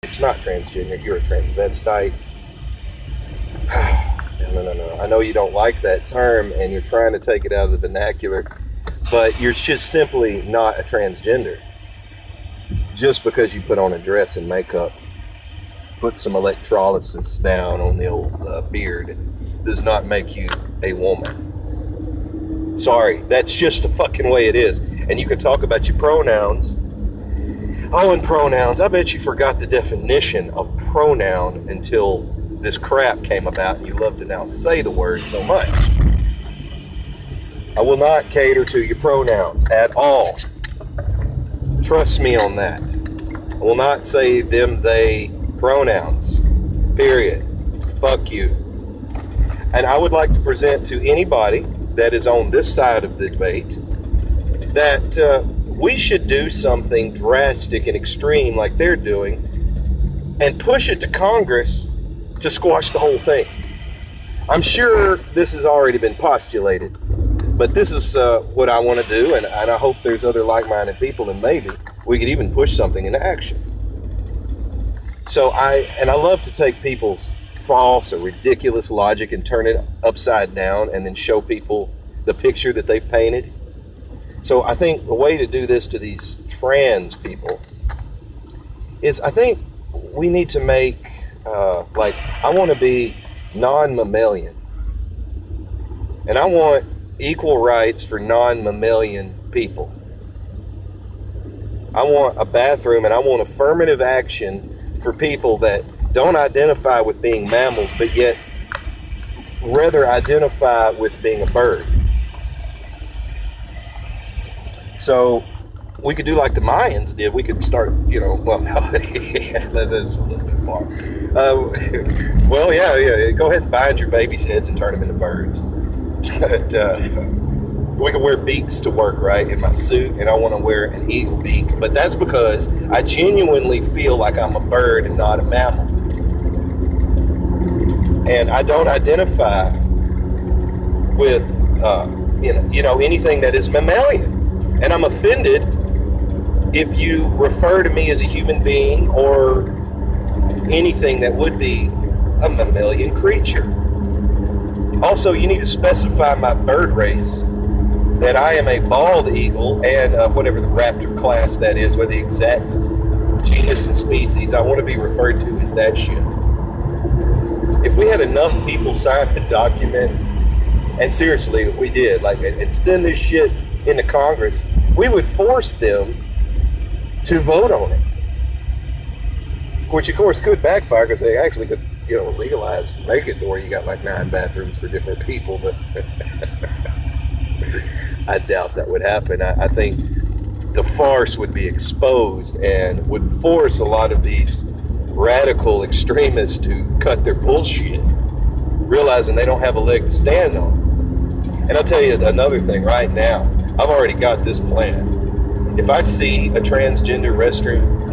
It's not transgender. You're a transvestite. No. I know you don't like that term and you're trying to take it out of the vernacular, but you're just simply not a transgender. Just because you put on a dress and makeup, put some electrolysis down on the old beard, does not make you a woman. Sorry, that's just the fucking way it is. And you can talk about your pronouns. Oh, and pronouns. I bet you forgot the definition of pronoun until this crap came about and you love to now say the word so much. I will not cater to your pronouns at all. Trust me on that. I will not say them, they pronouns. Period. Fuck you. And I would like to present to anybody that is on this side of the debate that we should do something drastic and extreme like they're doing and push it to Congress to squash the whole thing. I'm sure this has already been postulated, but this is what I want to do, and I hope there's other like-minded people, and maybe we could even push something into action. So I love to take people's false or ridiculous logic and turn it upside down and then show people the picture that they've painted. So I think the way to do this to these trans people is I think we need to make, I want to be non-mammalian. And I want equal rights for non-mammalian people. I want a bathroom and I want affirmative action for people that don't identify with being mammals, but yet rather identify with being a bird. So we could do like the Mayans did. We could start, that's a little bit far. Yeah. Go ahead and bind your babies' heads and turn them into birds. But we can wear beaks to work, right, in my suit, and I want to wear an eagle beak. But that's because I genuinely feel like I'm a bird and not a mammal. And I don't identify with, anything that is mammalian. And I'm offended if you refer to me as a human being or anything that would be a mammalian creature. Also, you need to specify my bird race, that I am a bald eagle and whatever the raptor class that is, or the exact genus and species I want to be referred to as that shit. If we had enough people sign a document, and seriously, if we did, and send this shit into Congress, we would force them to vote on it. Which, of course, could backfire because they actually could, legalize, make it to where you got 9 bathrooms for different people. But I doubt that would happen. I think the farce would be exposed and would force a lot of these radical extremists to cut their bullshit, realizing they don't have a leg to stand on. And I'll tell you another thing right now. I've already got this planned. If I see a transgender restroom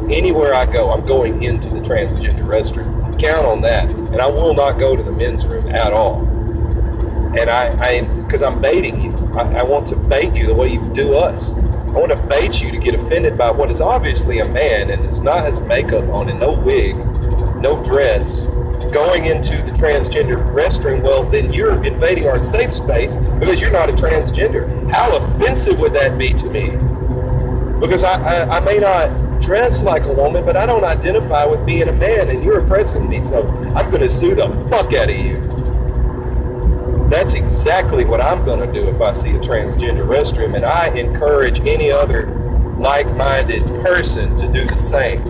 anywhere I go, I'm going into the transgender restroom. Count on that. And I will not go to the men's room at all. And because I'm baiting you. I want to bait you the way you do us. I want to bait you to get offended by what is obviously a man and is not has makeup on and no wig, no dress, going into the transgender restroom. Well, then you're invading our safe space because you're not a transgender. How offensive would that be to me? Because I may not dress like a woman, but I don't identify with being a man, and you're oppressing me, so I'm going to sue the fuck out of you. That's exactly what I'm going to do if I see a transgender restroom, and I encourage any other like-minded person to do the same.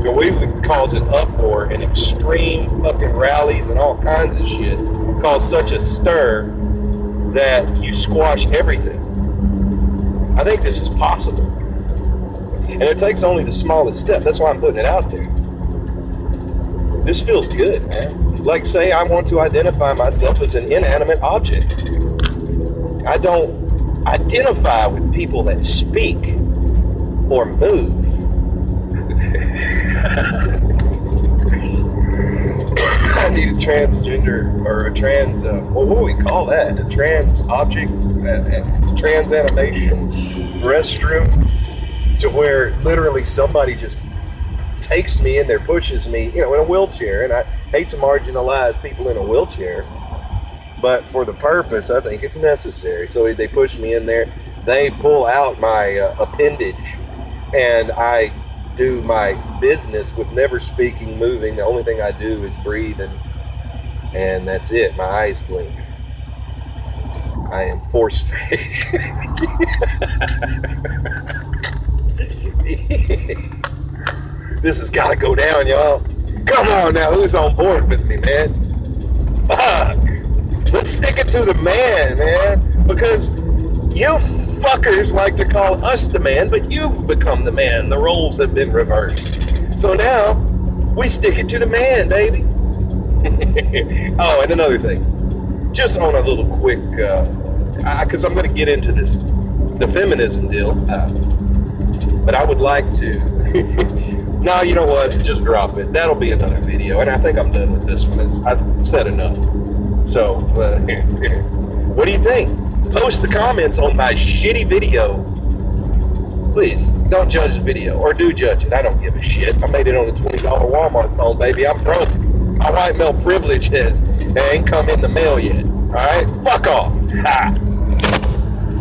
We would cause an uproar and extreme fucking rallies and all kinds of shit, cause such a stir that you squash everything. I think this is possible. And it takes only the smallest step. That's why I'm putting it out there. This feels good, man. Like, say I want to identify myself as an inanimate object. I don't identify with people that speak or move. I need a transgender or a trans, what do we call that? A trans object, trans animation restroom, to where literally somebody just takes me in there, pushes me, in a wheelchair. And I hate to marginalize people in a wheelchair, but for the purpose, I think it's necessary. So they push me in there. They pull out my appendage, and I do my business with never speaking, moving. The only thing I do is breathe, and that's it. My eyes blink. I am force-fed. This has got to go down, y'all. Come on now, who's on board with me, man? Fuck. Let's stick it to the man, because you fuckers like to call us the man, but you've become the man. The roles have been reversed. So now, we stick it to the man, baby. Oh, and another thing. Just on a little quick, because I'm going to get into the feminism deal, but I would like to. No, you know what? Just drop it. That'll be another video, and I think I'm done with this one. I've said enough. So, what do you think? Post the comments on my shitty video. Please, don't judge the video, or do judge it. I don't give a shit. I made it on a $20 Walmart phone, baby. I'm broke. My white male privilege ain't come in the mail yet. All right? Fuck off. Ha.